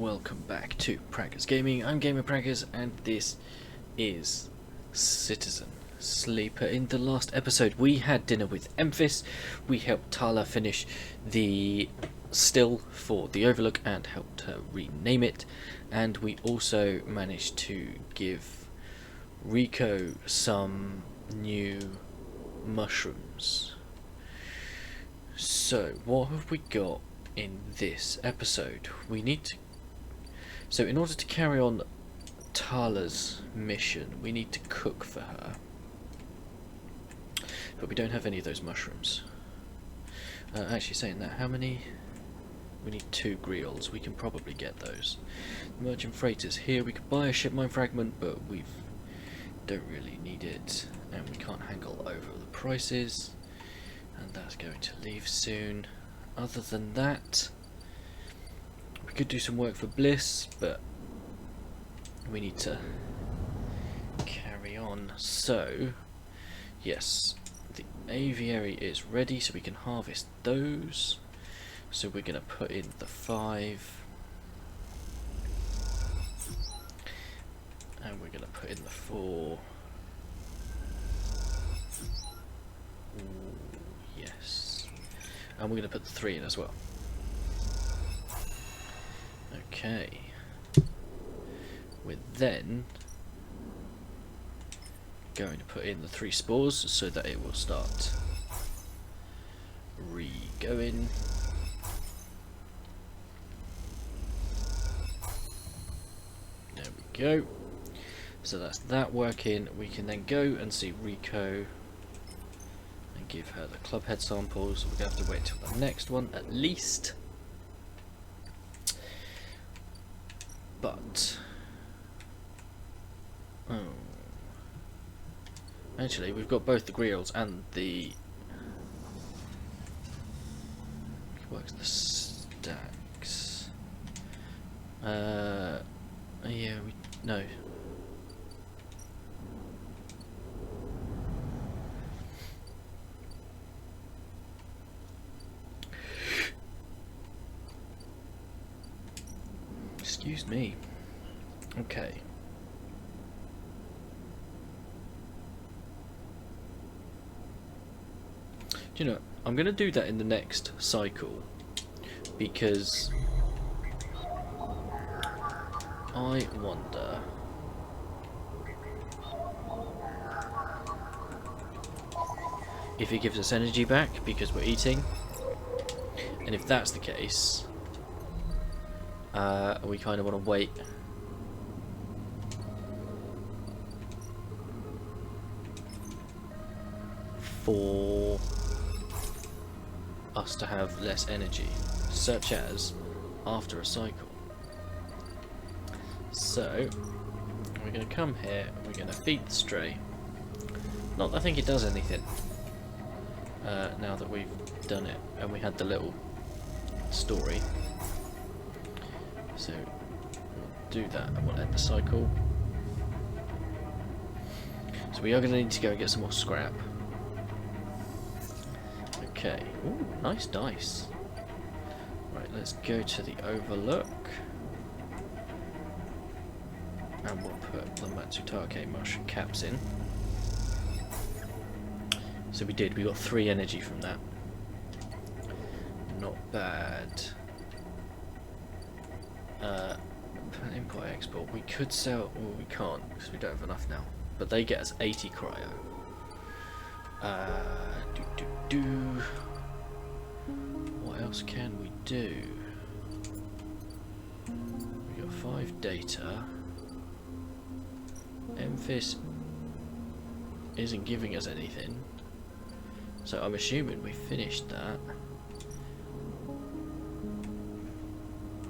welcome back to Praggers Gaming. I'm Gamer Praggers and this is Citizen Sleeper. In the last episode we had dinner with Memphis, we helped Tala finish the still for the Overlook and helped her rename it, and we also managed to give Rico some new mushrooms. So what have we got in this episode? We need to, so in order to carry on Tala's mission we need to cook for her, but we don't have any of those mushrooms. Actually, saying that, how many? We need 2 griots. We can probably get those. Merchant freighters here. We could buy a ship mine fragment, but we don't really need it, and we can't haggle over the prices, and that's going to leave soon. Other than that, we could do some work for Bliss, but we need to carry on. So yes, the aviary is ready, so we can harvest those. So we're going to put in the 5, and we're going to put in the 4. Ooh, yes, and we're going to put the 3 in as well. Okay, we're then going to put in the 3 spores so that it will start re-going. There we go. So that's that working. We can then go and see Rico and give her the club head samples. We're going to have to wait till the next one at least. But actually we've got both the griots and the works the stacks. Yeah, we no. Excuse me. Okay. Do you know, I'm going to do that in the next cycle, because I wonder if it gives us energy back because we're eating, and if that's the case, we kind of want to wait for us to have less energy, such as after a cycle. So we're going to come here and we're going to feed the stray. Not that I think it does anything now that we've done it and we had the little story. So we'll do that and we'll end the cycle. So we are going to need to go and get some more scrap. Okay. Ooh, nice dice. Right, let's go to the Overlook. And we'll put the Matsutake mushroom caps in. So we got 3 energy from that. Not bad. Import export. We could sell, well we can't because we don't have enough now. But they get us 80 cryo. What else can we do? We got 5 data. Memphis isn't giving us anything, so I'm assuming we finished that.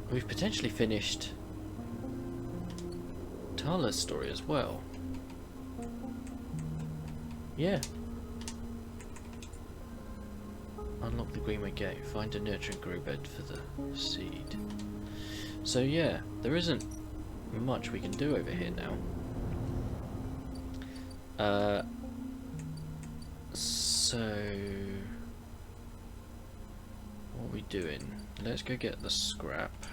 We've potentially finished Tala's story as well. Yeah. Unlock the Greenway Gate. Find a nurturing grow bed for the seed. So yeah, there isn't much we can do over here now. So what are we doing? Let's go get the scrap.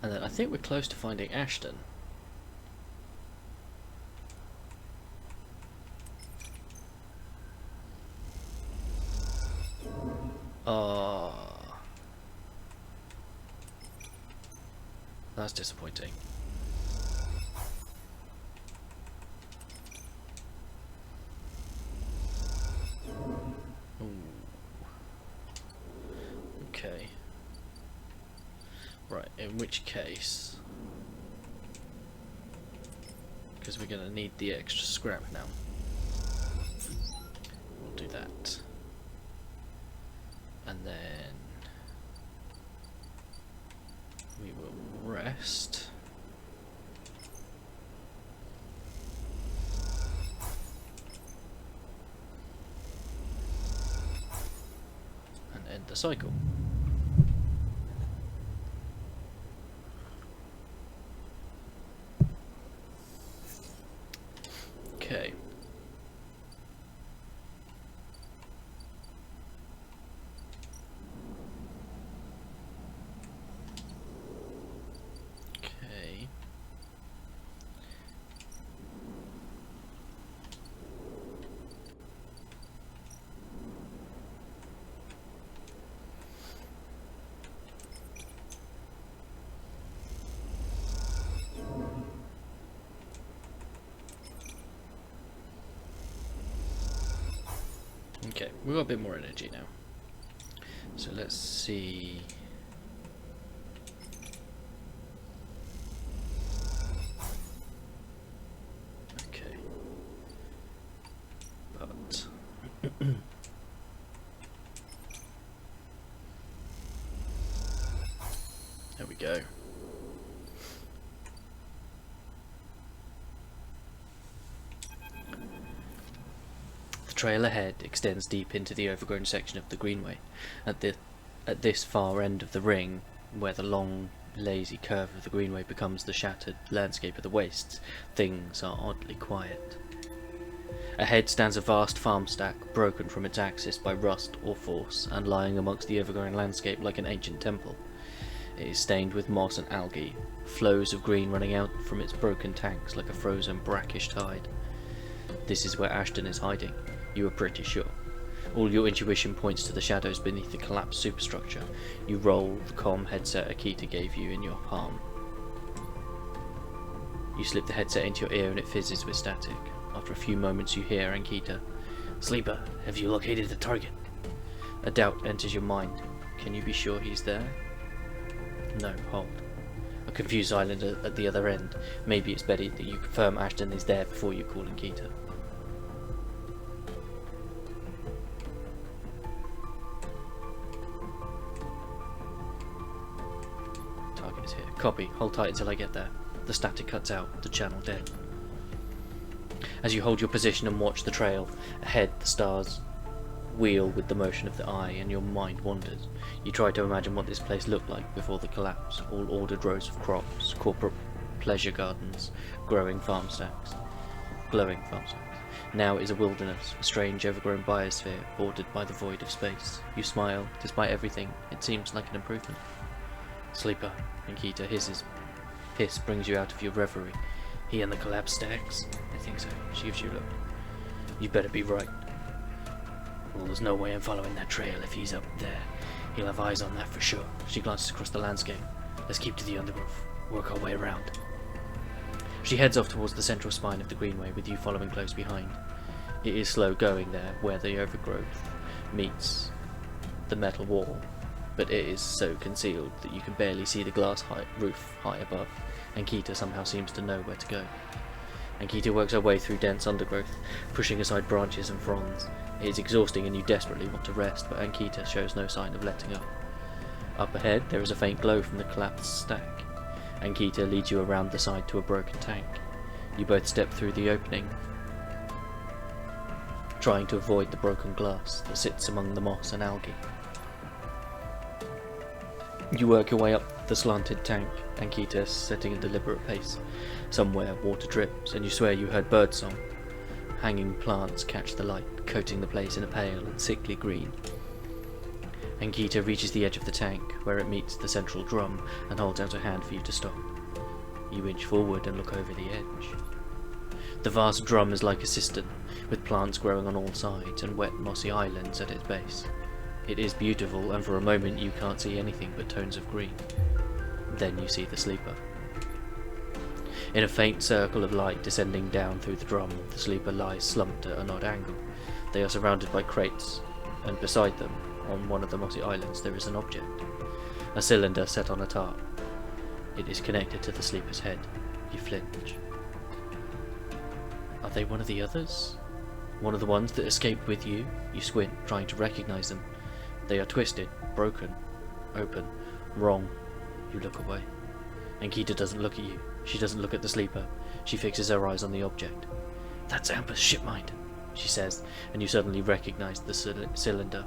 And then I think we're close to finding Ashton. That's disappointing. Ooh. Okay. Right, in which case... because we're going to need the extra scrap now. We'll do that. And then... we will rest. And end the cycle. Okay. Okay, we've got a bit more energy now. So let's see. Okay. But there we go. The trail ahead extends deep into the overgrown section of the greenway. At this far end of the ring, where the long, lazy curve of the greenway becomes the shattered landscape of the wastes, things are oddly quiet. Ahead stands a vast farm stack, broken from its axis by rust or force, and lying amongst the overgrown landscape like an ancient temple. It is stained with moss and algae, flows of green running out from its broken tanks like a frozen brackish tide. This is where Ashton is hiding. You are pretty sure. All your intuition points to the shadows beneath the collapsed superstructure. You roll the comm headset Ankhita gave you in your palm. You slip the headset into your ear and it fizzes with static. After a few moments you hear Ankhita. Sleeper, have you located the target? A doubt enters your mind. Can you be sure he's there? No, hold. A confused silence at the other end. Maybe it's better that you confirm Ashton is there before you call Ankhita. Target is here. Copy. Hold tight until I get there. The static cuts out. The channel dead. As you hold your position and watch the trail, ahead the stars wheel with the motion of the eye and your mind wanders. You try to imagine what this place looked like before the collapse. All ordered rows of crops, corporate pleasure gardens, glowing farm stacks. Now it is a wilderness, a strange overgrown biosphere bordered by the void of space. You smile. Despite everything, it seems like an improvement. Sleeper, Ankhita hisses. Hiss brings you out of your reverie. He and the collapsed stacks? I think so. She gives you a look. You better be right. Well, there's no way I'm following that trail if he's up there. He'll have eyes on that for sure. She glances across the landscape. Let's keep to the undergrowth. Work our way around. She heads off towards the central spine of the greenway, with you following close behind. It is slow going there, where the overgrowth meets the metal wall, but it is so concealed that you can barely see the glass roof high above. Ankhita somehow seems to know where to go. Ankhita works her way through dense undergrowth, pushing aside branches and fronds. It is exhausting and you desperately want to rest, but Ankhita shows no sign of letting up. Up ahead, there is a faint glow from the collapsed stack. Ankhita leads you around the side to a broken tank. You both step through the opening, trying to avoid the broken glass that sits among the moss and algae. You work your way up the slanted tank, Ankhita setting a deliberate pace. Somewhere water drips, and you swear you heard birdsong. Hanging plants catch the light, coating the place in a pale and sickly green. Ankhita reaches the edge of the tank, where it meets the central drum, and holds out a hand for you to stop. You inch forward and look over the edge. The vast drum is like a cistern, with plants growing on all sides and wet mossy islands at its base. It is beautiful, and for a moment you can't see anything but tones of green. Then you see the sleeper. In a faint circle of light descending down through the drum, the sleeper lies slumped at an odd angle. They are surrounded by crates, and beside them, on one of the mossy islands, there is an object. A cylinder set on a tarp. It is connected to the sleeper's head. You flinch. Are they one of the others? One of the ones that escaped with you? You squint, trying to recognize them. They are twisted, broken, open, wrong. You look away. Ankhita doesn't look at you. She doesn't look at the sleeper. She fixes her eyes on the object. "That's Amber's shipmind," she says, and you suddenly recognize the cylinder.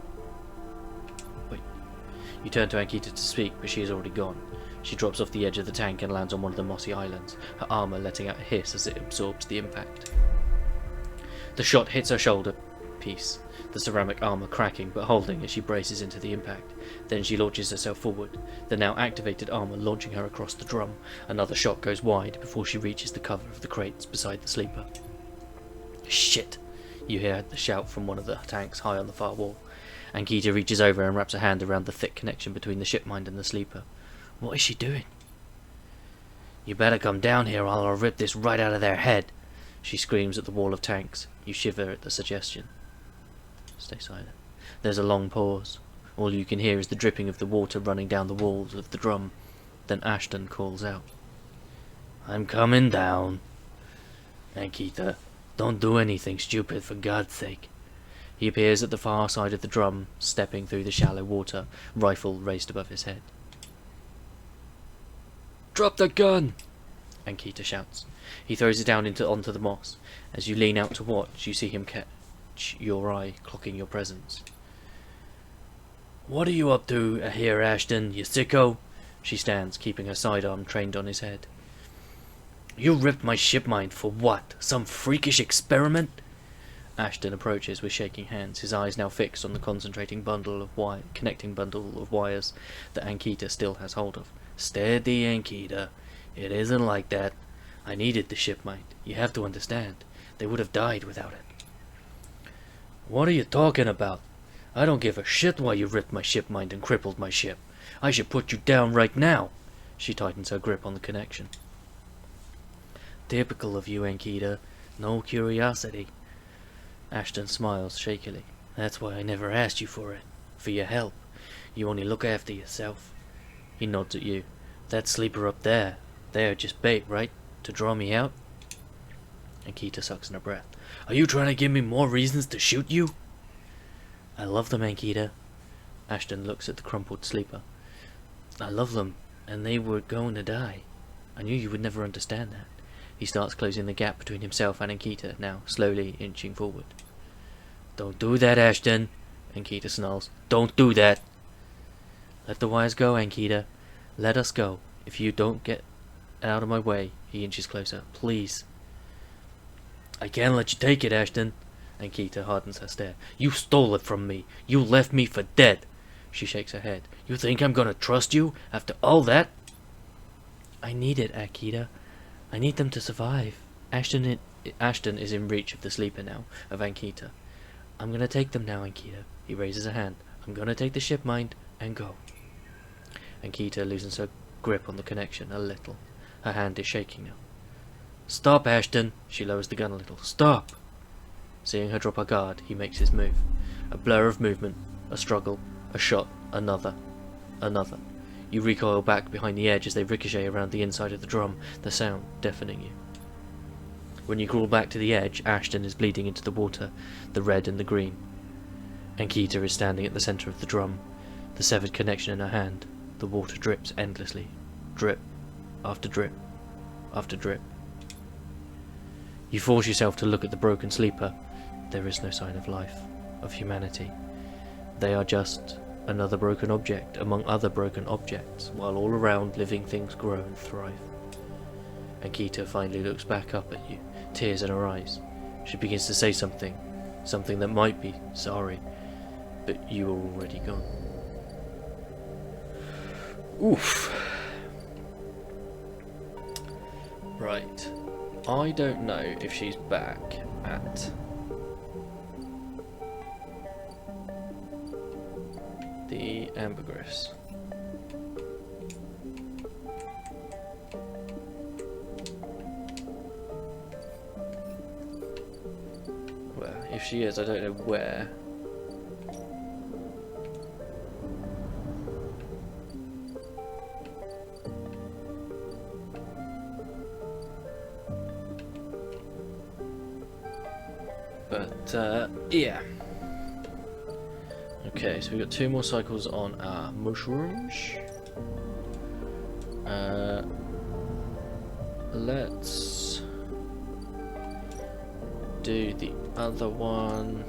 Wait. You turn to Ankhita to speak, but she is already gone. She drops off the edge of the tank and lands on one of the mossy islands, her armour letting out a hiss as it absorbs the impact. The shot hits her shoulder piece, the ceramic armour cracking but holding as she braces into the impact. Then she launches herself forward, the now activated armour launching her across the drum. Another shot goes wide before she reaches the cover of the crates beside the sleeper. "Shit!" You hear the shout from one of the tanks high on the far wall. Ankhita reaches over and wraps her hand around the thick connection between the shipmind and the sleeper. What is she doing? "You better come down here or I'll rip this right out of their head," she screams at the wall of tanks. You shiver at the suggestion. Stay silent. There's a long pause. All you can hear is the dripping of the water running down the walls of the drum. Then Ashton calls out, "I'm coming down. Ankhita, don't do anything stupid, for God's sake." He appears at the far side of the drum, stepping through the shallow water, rifle raised above his head. "Drop the gun!" Ankhita shouts. He throws it down onto the moss. As you lean out to watch, you see him catch your eye, clocking your presence. "What are you up to here, Ashton, you sicko?" She stands, keeping her sidearm trained on his head. "You ripped my shipmind for what? Some freakish experiment?" Ashton approaches with shaking hands, his eyes now fixed on the connecting bundle of wires that Ankhita still has hold of. "Steady, Ankhita. It isn't like that. I needed the shipmind. You have to understand. They would have died without it." "What are you talking about? I don't give a shit why you ripped my shipmind and crippled my ship. I should put you down right now." She tightens her grip on the connection. "Typical of you, Ankhita. No curiosity." Ashton smiles shakily. "That's why I never asked you for it. For your help. You only look after yourself." He nods at you. "That sleeper up there. They are just bait, right? To draw me out?" Ankhita sucks in her breath. "Are you trying to give me more reasons to shoot you?" "I love them, Ankhita." Ashton looks at the crumpled sleeper. "I love them, and they were going to die. I knew you would never understand that." He starts closing the gap between himself and Ankhita, now slowly inching forward. "Don't do that, Ashton," Ankhita snarls. "Don't do that." "Let the wires go, Ankhita. Let us go. If you don't get out of my way." He inches closer. "Please." "I can't let you take it, Ashton." Ankhita hardens her stare. "You stole it from me. You left me for dead." She shakes her head. "You think I'm gonna trust you after all that?" "I need it, Ankhita. I need them to survive." Ashton is in reach of the sleeper now, of Ankhita. "I'm gonna take them now, Ankhita." He raises a hand. "I'm gonna take the shipmind and go." Ankhita loosens her grip on the connection a little. Her hand is shaking now. "Stop, Ashton." She lowers the gun a little. "Stop." Seeing her drop her guard, he makes his move. A blur of movement, a struggle, a shot, another. You recoil back behind the edge as they ricochet around the inside of the drum, the sound deafening you. When you crawl back to the edge, Ashton is bleeding into the water, the red and the green. Ankhita is standing at the centre of the drum, the severed connection in her hand. The water drips endlessly, drip after drip after drip. You force yourself to look at the broken sleeper. There is no sign of life, of humanity. They are just another broken object among other broken objects, while all around living things grow and thrive. Ankhita finally looks back up at you, tears in her eyes. She begins to say something that might be sorry, but you are already gone. Oof. Right. I don't know if she's back at the ambergris. Well, if she is, I don't know where. But, yeah. Okay, so we've got 2 more cycles on our mushrooms. Let's do the other one.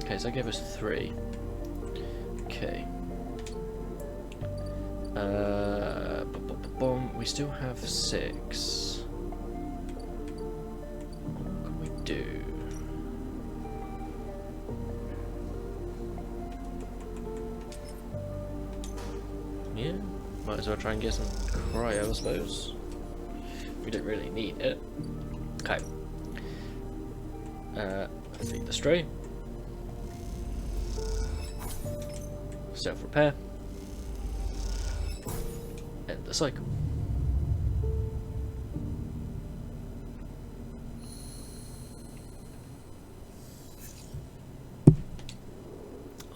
Okay, so that gave us 3. Okay. We still have 6. What can we do? Yeah, might as well try and get some cryo, I suppose. We don't really need it. Okay. Feed the stray. Self-repair. End the cycle.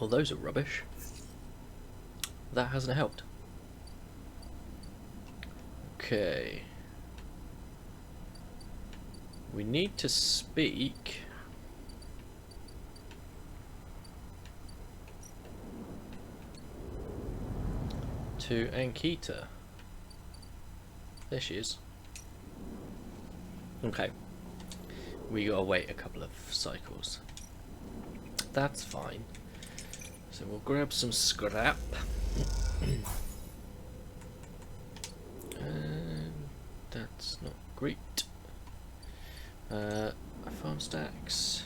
Oh, those are rubbish. That hasn't helped. Okay. We need to speak to Ankhita. There she is. Okay. We gotta wait a couple of cycles. That's fine. So we'll grab some scrap. And that's not great. Farm stacks.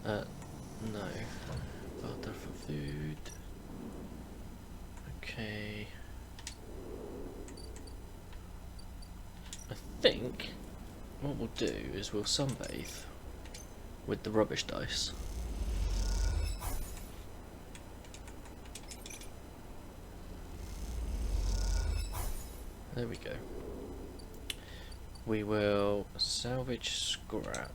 No. Butter for food. Okay. I think what we'll do is we'll sunbathe with the rubbish dice. There we go. We will salvage scrap.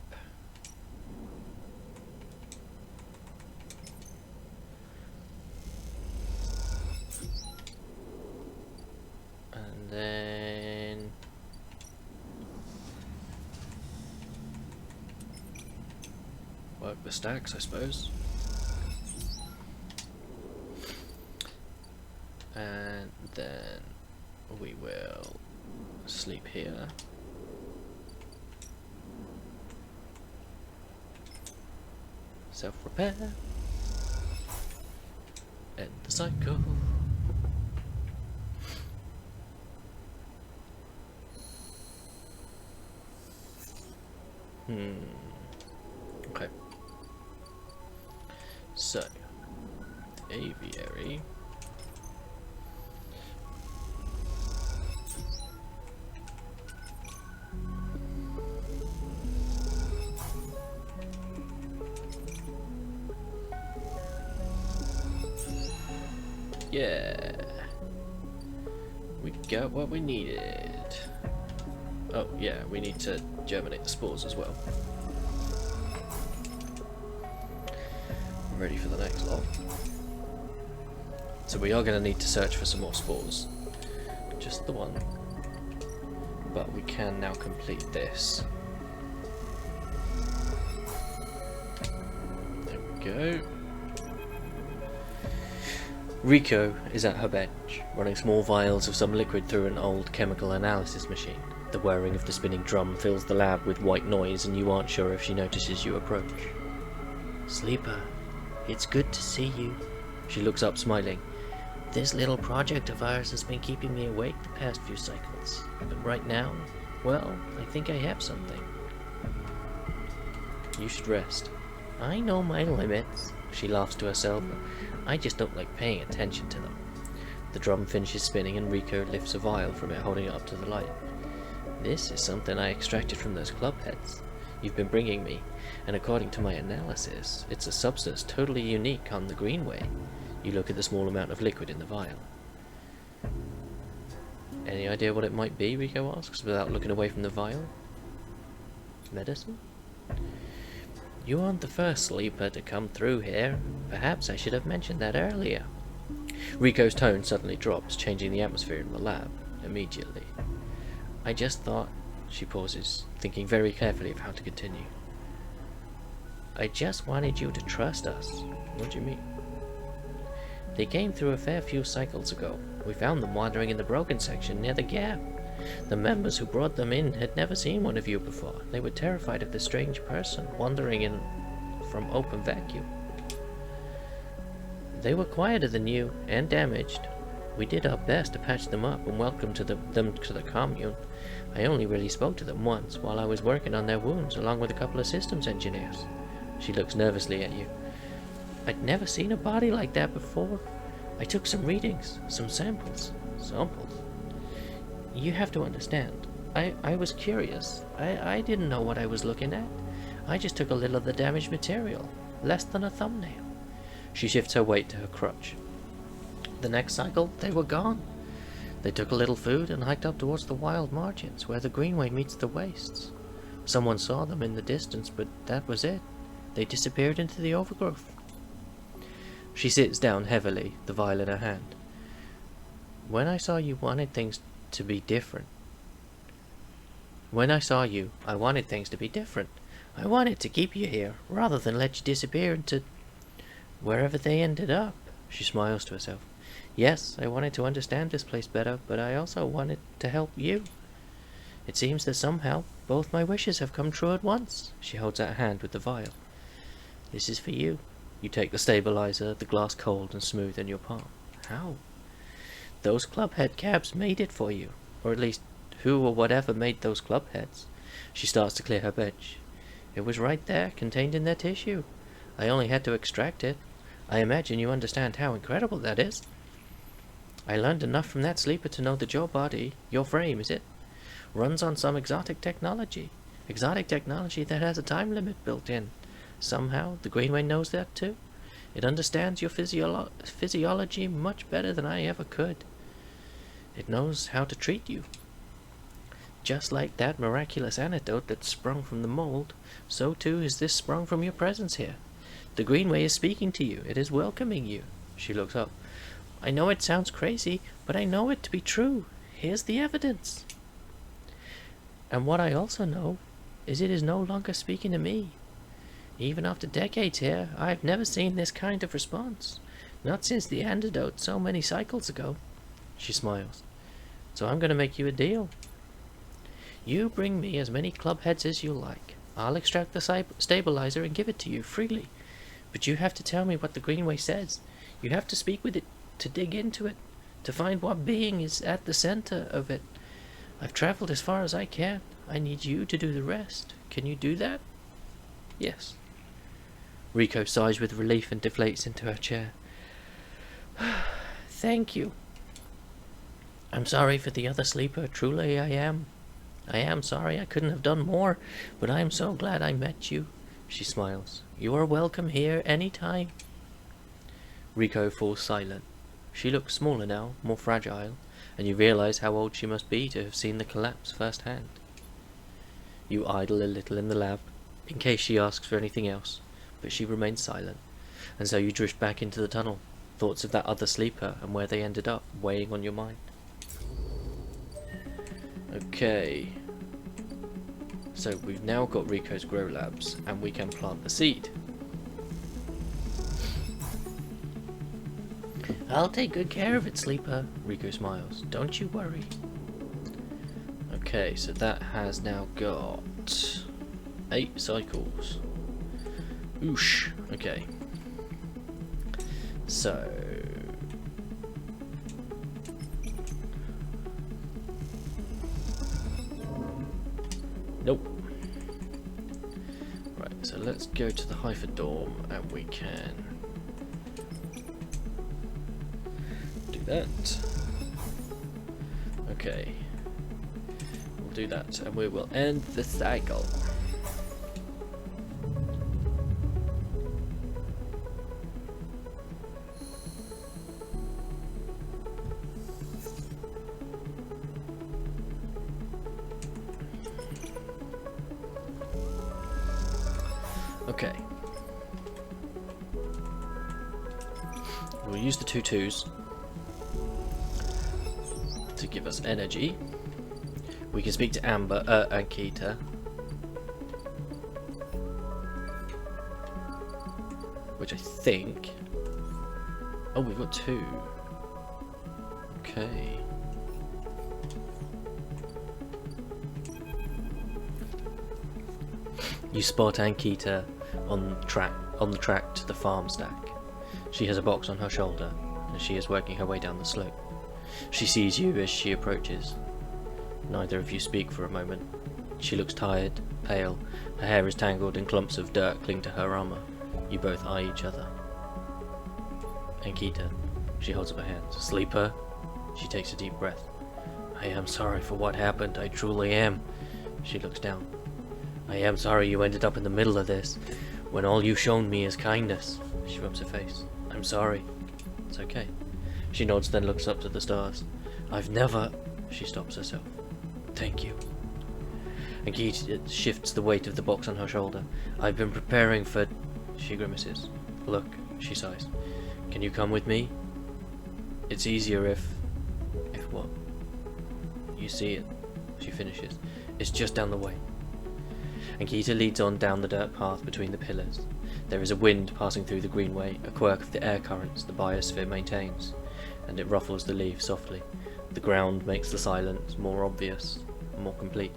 And then work the stacks, I suppose. And then we will sleep here. Self-repair. End the cycle. Okay. So, the aviary. Yeah, we got what we needed. Oh yeah, we need to germinate the spores as well. Ready for the next lot. So we are going to need to search for some more spores. Just the one. But we can now complete this. There we go. Rico is at her bench, running small vials of some liquid through an old chemical analysis machine. The whirring of the spinning drum fills the lab with white noise, and you aren't sure if she notices you approach. Sleeper, it's good to see you. She looks up, smiling. This little project of ours has been keeping me awake the past few cycles. But right now, well, I think I have something. You should rest. I know my limits. She laughs to herself. I just don't like paying attention to them. The drum finishes spinning and Rico lifts a vial from it, holding it up to the light. This is something I extracted from those club heads you've been bringing me, and according to my analysis, it's a substance totally unique on the Greenway. You look at the small amount of liquid in the vial. Any idea what it might be? Rico asks, without looking away from the vial. Medicine? You aren't the first sleeper to come through here. Perhaps I should have mentioned that earlier. Rico's tone suddenly drops, changing the atmosphere in the lab immediately. I just thought... She pauses, thinking very carefully of how to continue. I just wanted you to trust us. What do you mean? They came through a fair few cycles ago. We found them wandering in the broken section near the gap. The members who brought them in had never seen one of you before. They were terrified of the strange person wandering in from open vacuum. They were quieter than you, and damaged. We did our best to patch them up and welcome them to the commune. I only really spoke to them once while I was working on their wounds along with a couple of systems engineers. She looks nervously at you. I'd never seen a body like that before. I took some readings, some samples. Samples? You have to understand. I was curious. I didn't know what I was looking at. I just took a little of the damaged material. Less than a thumbnail. She shifts her weight to her crutch. The next cycle, they were gone. They took a little food and hiked up towards the wild margins where the Greenway meets the wastes. Someone saw them in the distance, but that was it. They disappeared into the overgrowth. She sits down heavily, the vial in her hand. When I saw you wanted things to be different. When I saw you, I wanted things to be different. I wanted to keep you here, rather than let you disappear into wherever they ended up. She smiles to herself. Yes, I wanted to understand this place better, but I also wanted to help you. It seems that somehow, both my wishes have come true at once. She holds out a hand with the vial. This is for you. You take the stabilizer, the glass cold and smooth in your palm. How? Those clubhead cabs made it for you. Or at least, who or whatever made those clubheads. She starts to clear her bench. It was right there, contained in their tissue. I only had to extract it. I imagine you understand how incredible that is. I learned enough from that sleeper to know that your body, your frame, is it? Runs on some exotic technology. Exotic technology that has a time limit built in. Somehow, the Greenway knows that too. It understands your physiology much better than I ever could. It knows how to treat you. Just like that miraculous antidote that sprung from the mold, so too is this sprung from your presence here. The Greenway is speaking to you. It is welcoming you. She looks up. I know it sounds crazy, but I know it to be true. Here's the evidence. And what I also know is it is no longer speaking to me. Even after decades here, I've never seen this kind of response. Not since the antidote so many cycles ago. She smiles. So I'm going to make you a deal. You bring me as many club heads as you like. I'll extract the stabilizer and give it to you freely. But you have to tell me what the Greenway says. You have to speak with it, to dig into it, to find what being is at the center of it. I've traveled as far as I can. I need you to do the rest. Can you do that? Yes. Rico sighs with relief and deflates into her chair. Thank you. I'm sorry for the other sleeper. Truly I am. I am sorry I couldn't have done more, but I am so glad I met you. She smiles. You are welcome here any time. Rico falls silent. She looks smaller now, more fragile, and you realize how old she must be to have seen the collapse firsthand. You idle a little in the lab, in case she asks for anything else, but she remains silent, and so you drift back into the tunnel, thoughts of that other sleeper and where they ended up weighing on your mind. Okay, so we've now got Rico's grow labs, and we can plant the seed. I'll take good care of it, sleeper. Rico smiles. Don't you worry. Okay, so that has now got 8 cycles. Oosh. Okay. So... Nope. Right, so let's go to the Hyperdorm and we can do that. Okay. We'll do that and we will end the cycle. Okay. We'll use the 2-2s to give us energy. We can speak to Ankhita. Which I think... Oh, we've got 2. Okay. You spot Ankhita on the track to the farm stack. She has a box on her shoulder, and she is working her way down the slope. She sees you as she approaches. Neither of you speak for a moment. She looks tired, pale, her hair is tangled and clumps of dirt cling to her armour. You both eye each other. Ankhita, she holds up her hands. Sleeper? She takes a deep breath. I am sorry for what happened, I truly am. She looks down. I am sorry you ended up in the middle of this, when all you've shown me is kindness. She rubs her face. I'm sorry. It's okay. She nods, then looks up to the stars. I've never... She stops herself. Thank you. Ankhita shifts the weight of the box on her shoulder. I've been preparing for... She grimaces. Look, she sighs. Can you come with me? It's easier if... If what? You see it. She finishes. It's just down the way. Ankhita leads on down the dirt path between the pillars. There is a wind passing through the greenway, a quirk of the air currents the biosphere maintains, and it ruffles the leaves softly. The ground makes the silence more obvious, more complete.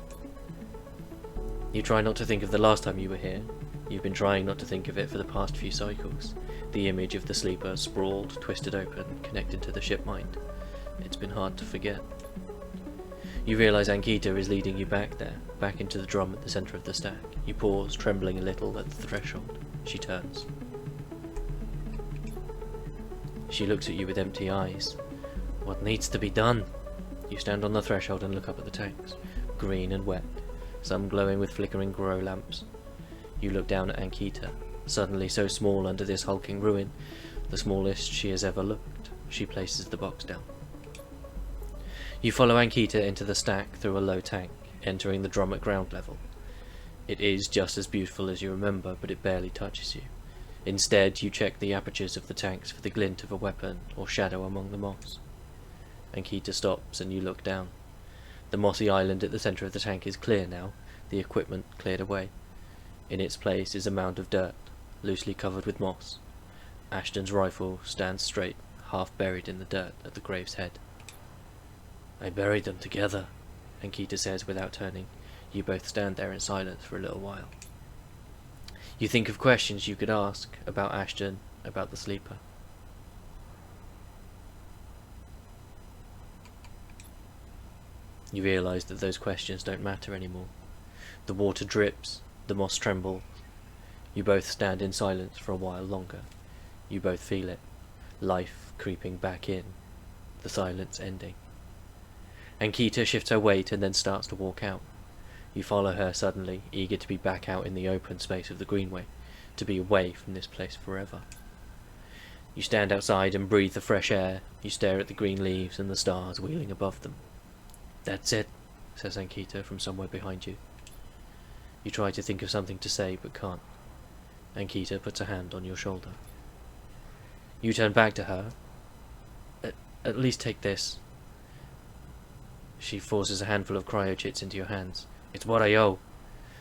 You try not to think of the last time you were here. You've been trying not to think of it for the past few cycles. The image of the sleeper sprawled, twisted open, connected to the ship mind. It's been hard to forget. You realise Ankhita is leading you back there, back into the drum at the centre of the stack. You pause, trembling a little at the threshold. She turns. She looks at you with empty eyes. What needs to be done? You stand on the threshold and look up at the tanks, green and wet, some glowing with flickering grow lamps. You look down at Ankhita, suddenly so small under this hulking ruin, the smallest she has ever looked. She places the box down. You follow Ankhita into the stack through a low tank, entering the drum at ground level. It is just as beautiful as you remember, but it barely touches you. Instead, you check the apertures of the tanks for the glint of a weapon or shadow among the moss. Ankhita stops and you look down. The mossy island at the centre of the tank is clear now, the equipment cleared away. In its place is a mound of dirt, loosely covered with moss. Ashton's rifle stands straight, half buried in the dirt at the grave's head. I buried them together, Ankhita says without turning. You both stand there in silence for a little while. You think of questions you could ask about Ashton, about the sleeper. You realise that those questions don't matter anymore. The water drips, the moss trembles. You both stand in silence for a while longer. You both feel it, life creeping back in, the silence ending. Ankhita shifts her weight and then starts to walk out. You follow her suddenly, eager to be back out in the open space of the greenway, to be away from this place forever. You stand outside and breathe the fresh air. You stare at the green leaves and the stars wheeling above them. That's it, says Ankhita from somewhere behind you. You try to think of something to say, but can't. Ankhita puts a hand on your shoulder. You turn back to her. At least take this. She forces a handful of cryo-chits into your hands. It's what I owe.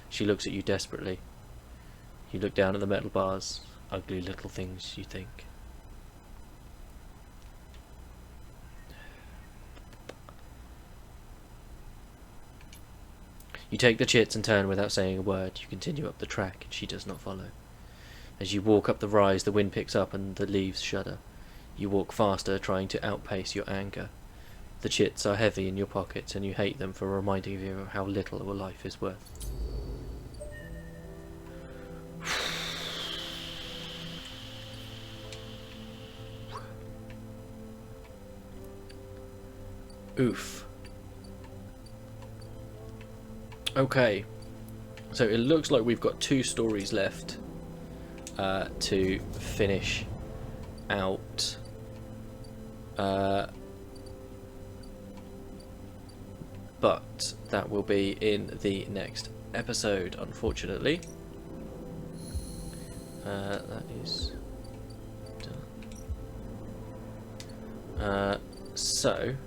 She looks at you desperately. You look down at the metal bars. Ugly little things, you think. You take the chits and turn without saying a word. You continue up the track, and she does not follow. As you walk up the rise, the wind picks up and the leaves shudder. You walk faster, trying to outpace your anger. The chits are heavy in your pockets, and you hate them for reminding you of how little a life is worth. Oof. Okay, so it looks like we've got 2 stories left to finish out. But that will be in the next episode, unfortunately. That is done.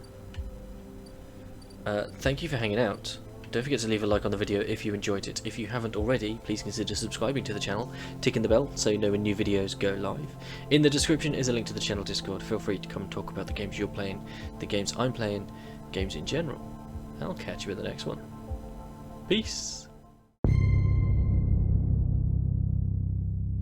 Thank you for hanging out. Don't forget to leave a like on the video if you enjoyed it. If you haven't already, please consider subscribing to the channel, ticking the bell so you know when new videos go live. In the description is a link to the channel Discord. Feel free to come and talk about the games you're playing, the games I'm playing, games in general. I'll catch you in the next one. Peace!